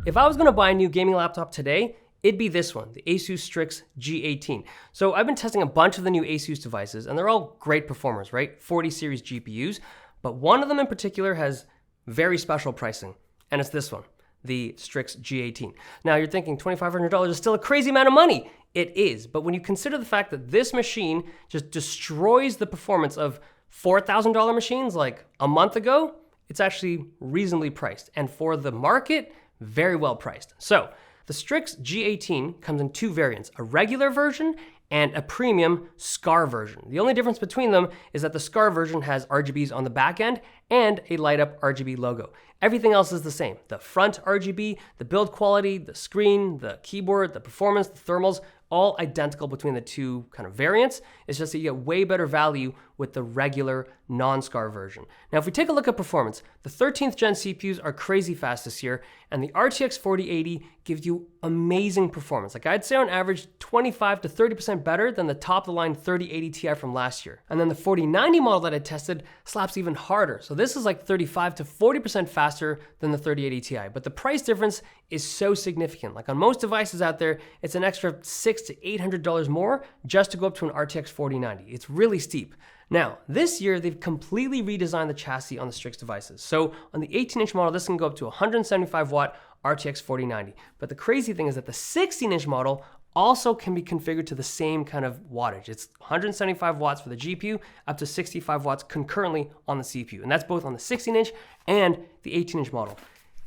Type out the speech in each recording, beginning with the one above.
If I was gonna buy a new gaming laptop today, it'd be this one, the Asus Strix G18. So I've been testing a bunch of the new Asus devices, and they're all great performers, right? 40 series GPUs, but one of them in particular has very special pricing, and it's this one, the Strix G18. Now you're thinking $2,500 is still a crazy amount of money. It is, but when you consider the fact that this machine just destroys the performance of $4,000 machines like a month ago, it's actually reasonably priced. And for the market, very well priced. So the Strix G18 comes in two variants, a regular version and a premium Scar version. The only difference between them is that the Scar version has RGBs on the back end and a light up RGB logo. Everything else is the same. The front RGB, the build quality, the screen, the keyboard, the performance, the thermals, all identical between the two kind of variants. It's just that you get way better value with the regular non-Scar version. Now, if we take a look at performance, the 13th gen CPUs are crazy fast this year, and the RTX 4080 gives you amazing performance. Like I'd say on average, 25 to 30% better than the top of the line 3080 Ti from last year. And then the 4090 model that I tested slaps even harder. So this is like 35 to 40% faster than the 3080 Ti, but the price difference is so significant. Like on most devices out there, it's an extra $600 to $800 more just to go up to an RTX 4090. It's really steep. Now, this year, they've completely redesigned the chassis on the Strix devices. So on the 18-inch model, this can go up to 175 watt RTX 4090. But the crazy thing is that the 16-inch model also can be configured to the same kind of wattage. It's 175 watts for the GPU, up to 65 watts concurrently on the CPU. And that's both on the 16-inch and the 18-inch model.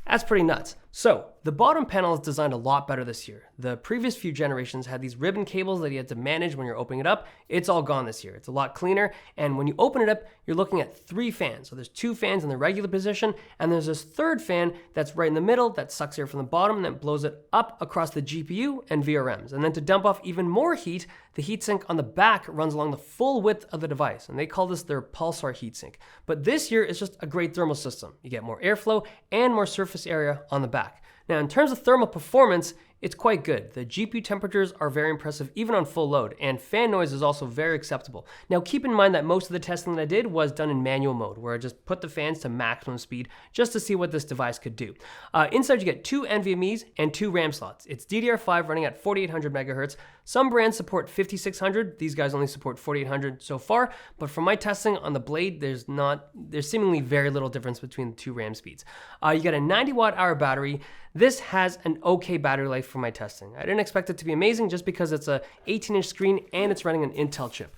That's pretty nuts. So the bottom panel is designed a lot better this year. The previous few generations had these ribbon cables that you had to manage when you're opening it up. It's all gone this year. It's a lot cleaner. And when you open it up, you're looking at 3 fans. So there's 2 fans in the regular position, and there's this third fan that's right in the middle that sucks air from the bottom and then blows it up across the GPU and VRMs. And then to dump off even more heat, the heatsink on the back runs along the full width of the device, and they call this their pulsar heatsink. But this year, it's just a great thermal system. You get more airflow and more surface area on the back. Now, in terms of thermal performance, it's quite good. The GPU temperatures are very impressive even on full load, and fan noise is also very acceptable. Now, keep in mind that most of the testing that I did was done in manual mode, where I just put the fans to maximum speed just to see what this device could do. Inside, you get 2 NVMe's and 2 RAM slots. It's DDR5 running at 4800 megahertz. Some brands support 5600. These guys only support 4800 so far, but from my testing on the Blade, there's seemingly very little difference between the 2 RAM speeds. You get a 90 watt hour battery. This has an okay battery life for my testing. I didn't expect it to be amazing just because it's a 18-inch screen and it's running an Intel chip.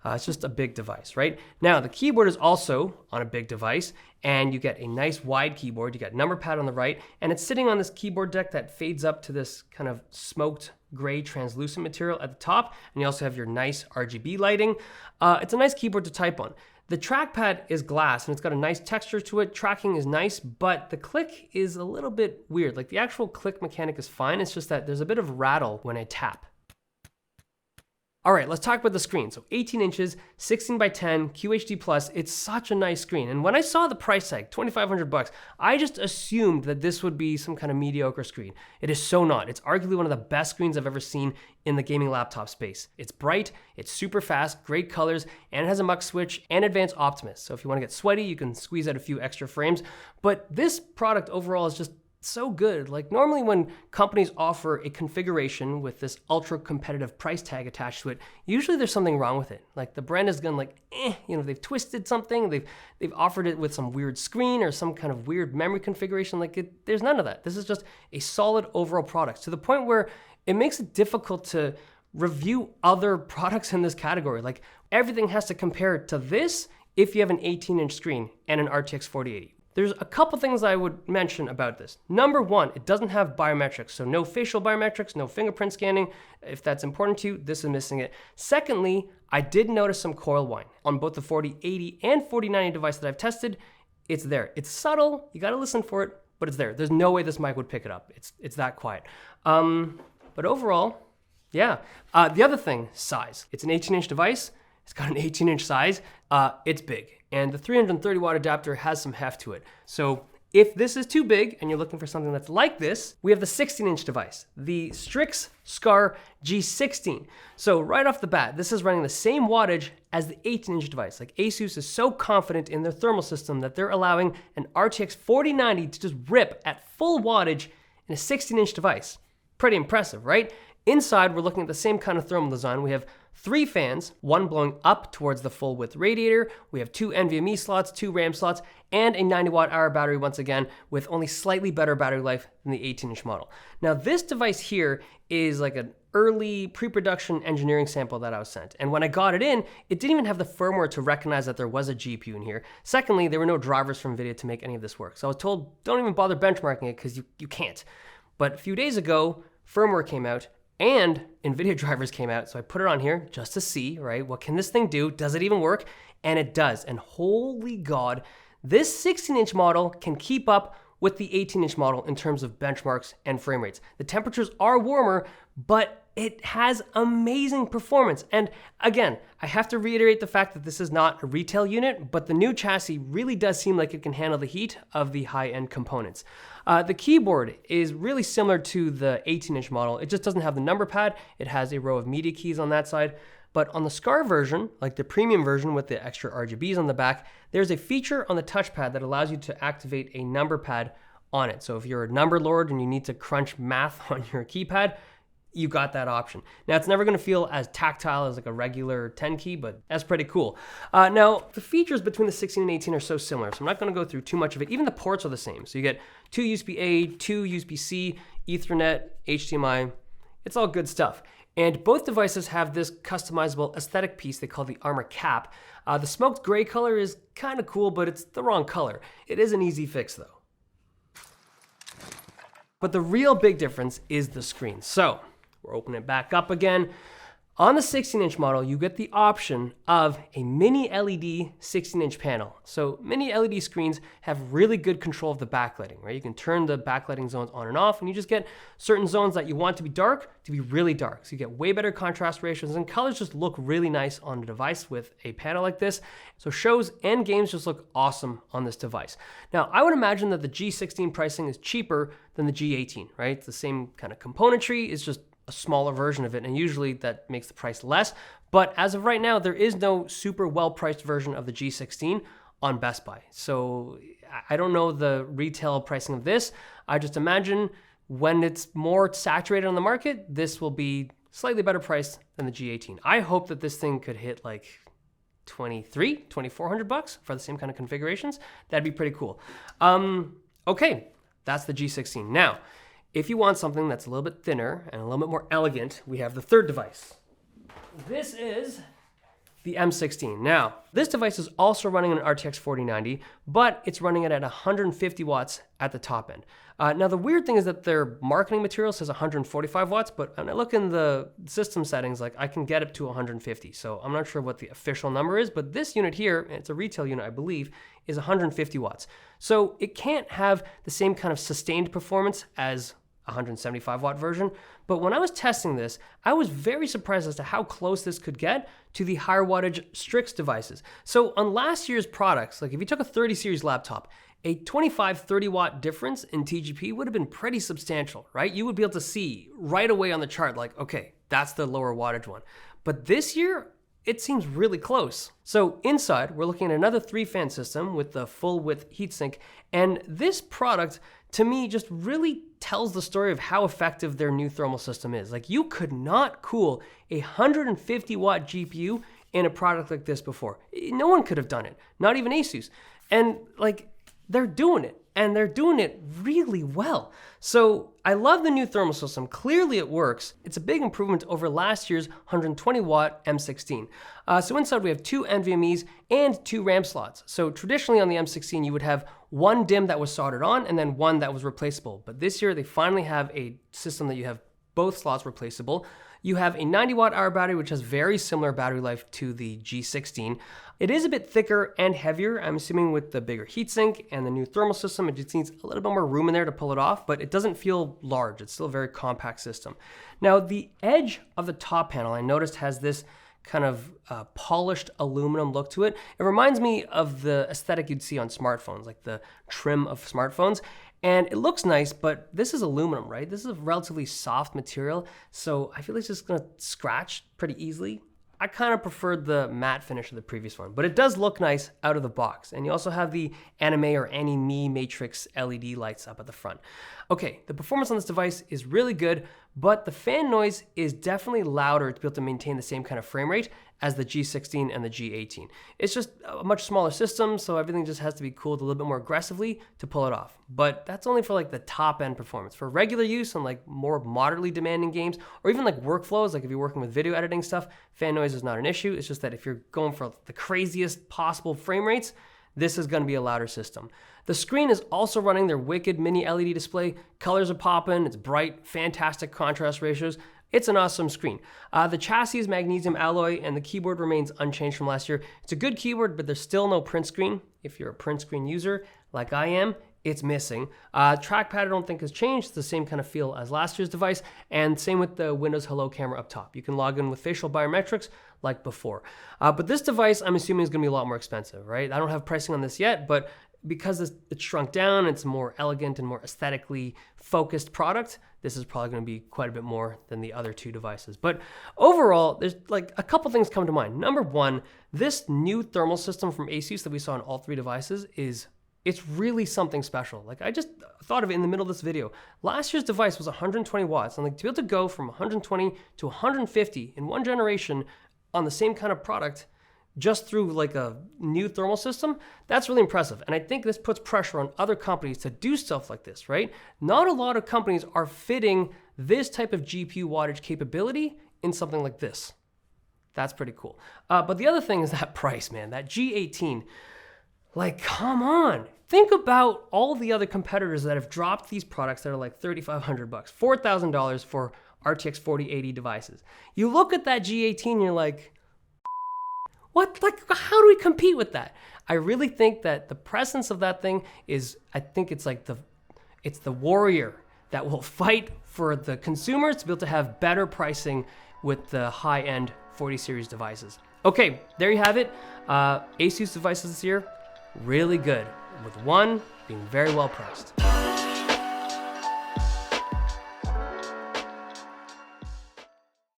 It's just a big device, right? Now, the keyboard is also on a big device, and you get a nice wide keyboard. You got number pad on the right, and it's sitting on this keyboard deck that fades up to this kind of smoked gray translucent material at the top, and you also have your nice RGB lighting. It's a nice keyboard to type on. The trackpad is glass and it's got a nice texture to it. Tracking is nice, but the click is a little bit weird. Like the actual click mechanic is fine. It's just that there's a bit of rattle when I tap. All right, let's talk about the screen. So 18 inches, 16 by 10, QHD+, it's such a nice screen. And when I saw the price tag, $2,500, I just assumed that this would be some kind of mediocre screen. It is so not. It's arguably one of the best screens I've ever seen in the gaming laptop space. It's bright, it's super fast, great colors, and it has a mux switch and advanced Optimus. So if you want to get sweaty, you can squeeze out a few extra frames. But this product overall is just so good. Like normally when companies offer a configuration with this ultra competitive price tag attached to it, usually there's something wrong with it. Like the brand is gonna they've twisted something, they've offered it with some weird screen or some kind of weird memory configuration. There's none of that. This is just a solid overall product to the point where it makes it difficult to review other products in this category. Like everything has to compare to this if you have an 18-inch screen and an RTX 4080. There's a couple things I would mention about this. Number one, it doesn't have biometrics, so no facial biometrics, no fingerprint scanning. If that's important to you, this is missing it. Secondly, I did notice some coil whine. On both the 4080 and 4090 device that I've tested, it's there. It's subtle, you gotta listen for it, but it's there. There's no way this mic would pick it up. It's that quiet. But overall, yeah. The other thing, size. It's an 18-inch device. It's got an 18-inch size. It's big. And the 330 watt adapter has some heft to it. So if this is too big and you're looking for something that's like this, we have the 16-inch device, the Strix Scar G16. So right off the bat, this is running the same wattage as the 18-inch device. Like Asus is so confident in their thermal system that they're allowing an RTX 4090 to just rip at full wattage in a 16-inch device. Pretty impressive, right? Inside, we're looking at the same kind of thermal design. We have 3 fans, one blowing up towards the full width radiator. We have 2 NVMe slots, 2 RAM slots, and a 90 watt-hour battery once again, with only slightly better battery life than the 18-inch model. Now, this device here is like an early pre-production engineering sample that I was sent. And when I got it in, it didn't even have the firmware to recognize that there was a GPU in here. Secondly, there were no drivers from NVIDIA to make any of this work. So I was told, don't even bother benchmarking it because you can't. But a few days ago, firmware came out and NVIDIA drivers came out. So I put it on here just to see, right? What can this thing do? Does it even work? And it does. And holy God, this 16-inch model can keep up with the 18-inch model in terms of benchmarks and frame rates. The temperatures are warmer, but it has amazing performance. And again, I have to reiterate the fact that this is not a retail unit, but the new chassis really does seem like it can handle the heat of the high-end components. The keyboard is really similar to the 18-inch model. It just doesn't have the number pad. It has a row of media keys on that side. But on the Scar version, like the premium version with the extra RGBs on the back, there's a feature on the touchpad that allows you to activate a number pad on it. So if you're a number lord and you need to crunch math on your keypad, you got that option. Now, it's never going to feel as tactile as like a regular 10 key, but that's pretty cool. Now, the features between the 16 and 18 are so similar, so I'm not going to go through too much of it. Even the ports are the same. So you get 2 USB-A, 2 USB-C, Ethernet, HDMI. It's all good stuff. And both devices have this customizable aesthetic piece they call the armor cap. The smoked gray color is kind of cool, but it's the wrong color. It is an easy fix though. But the real big difference is the screen. So we're opening it back up again. On the 16-inch model, you get the option of a mini LED 16-inch panel. So mini LED screens have really good control of the backlighting, right? You can turn the backlighting zones on and off, and you just get certain zones that you want to be dark to be really dark. So you get way better contrast ratios, and colors just look really nice on a device with a panel like this. So shows and games just look awesome on this device. Now, I would imagine that the G16 pricing is cheaper than the G18, right? It's the same kind of componentry, it's just a smaller version of it, and usually that makes the price less. But as of right now, there is no super well-priced version of the G16 on Best Buy. So I don't know the retail pricing of this. I just imagine when it's more saturated on the market, this will be slightly better priced than the G18. I hope that this thing could hit like $2,400 for the same kind of configurations. That'd be pretty cool. Okay, that's the G16. Now, if you want something that's a little bit thinner and a little bit more elegant, we have the third device. This is the M16. Now, this device is also running an RTX 4090, but it's running it at 150 watts at the top end. Now, the weird thing is that their marketing material says 145 watts, but when I look in the system settings, like I can get up to 150. So I'm not sure what the official number is, but this unit here, it's a retail unit, I believe, is 150 watts. So it can't have the same kind of sustained performance as 175 watt version. But when I was testing this, I was very surprised as to how close this could get to the higher wattage Strix devices. So on last year's products, like if you took a 30 series laptop, a 25-30 watt difference in TGP would have been pretty substantial, right? You would be able to see right away on the chart, like, okay, that's the lower wattage one. But this year, it seems really close. So inside, we're looking at another 3-fan system with the full width heatsink. And this product, to me, just really tells the story of how effective their new thermal system is. Like, you could not cool a 150 watt GPU in a product like this before. No one could have done it, not even Asus. And like, they're doing it, and they're doing it really well. So I love the new thermal system. Clearly it works. It's a big improvement over last year's 120 watt M16. So inside we have 2 NVMe's and 2 RAM slots. So traditionally on the M16 you would have one DIMM that was soldered on and then one that was replaceable. But this year they finally have a system that you have both slots replaceable. You have a 90 watt hour battery, which has very similar battery life to the G16. It is a bit thicker and heavier, I'm assuming with the bigger heatsink and the new thermal system. It just needs a little bit more room in there to pull it off, but it doesn't feel large. It's still a very compact system. Now, the edge of the top panel, I noticed, has this kind of polished aluminum look to it. It reminds me of the aesthetic you'd see on smartphones, like the trim of smartphones. And it looks nice, but this is aluminum, right? This is a relatively soft material, so I feel like it's just gonna scratch pretty easily. I kind of preferred the matte finish of the previous one, but it does look nice out of the box. And you also have the anime or anime matrix LED lights up at the front. Okay, the performance on this device is really good, but the fan noise is definitely louder to be able to maintain the same kind of frame rate as the G16 and the G18. It's just a much smaller system, so everything just has to be cooled a little bit more aggressively to pull it off. But that's only for like the top end performance. For regular use on like more moderately demanding games, or even like workflows, like if you're working with video editing stuff, fan noise is not an issue. It's just that if you're going for the craziest possible frame rates, this is going to be a louder system. The screen is also running their wicked mini LED display. Colors are popping, it's bright, fantastic contrast ratios. It's an awesome screen. The chassis is magnesium alloy and the keyboard remains unchanged from last year. It's a good keyboard, but there's still no print screen. If you're a print screen user like I am, it's missing. Trackpad I don't think has changed. It's the same kind of feel as last year's device, and same with the Windows Hello camera up top. You can log in with facial biometrics like before. But this device I'm assuming is gonna be a lot more expensive, right? I don't have pricing on this yet, but because it's shrunk down, it's a more elegant and more aesthetically focused product, this is probably gonna be quite a bit more than the other two devices. But overall, there's like a couple things come to mind. Number one, this new thermal system from Asus that we saw on all three devices it's really something special. Like I just thought of it in the middle of this video. Last year's device was 120 watts, and like to be able to go from 120 to 150 in one generation on the same kind of product just through like a new thermal system, that's really impressive. And I think this puts pressure on other companies to do stuff like this, right? Not a lot of companies are fitting this type of GPU wattage capability in something like this. That's pretty cool. But the other thing is that price, man, that G18, like, come on. Think about all the other competitors that have dropped these products that are like $3,500, $4,000 for RTX 4080 devices. You look at that G18 and you're like, what? Like, how do we compete with that? I really think that the presence of that thing is, I think it's like it's the warrior that will fight for the consumers to be able to have better pricing with the high-end 40 series devices. Okay, there you have it. Asus devices this year, really good, with one being very well priced.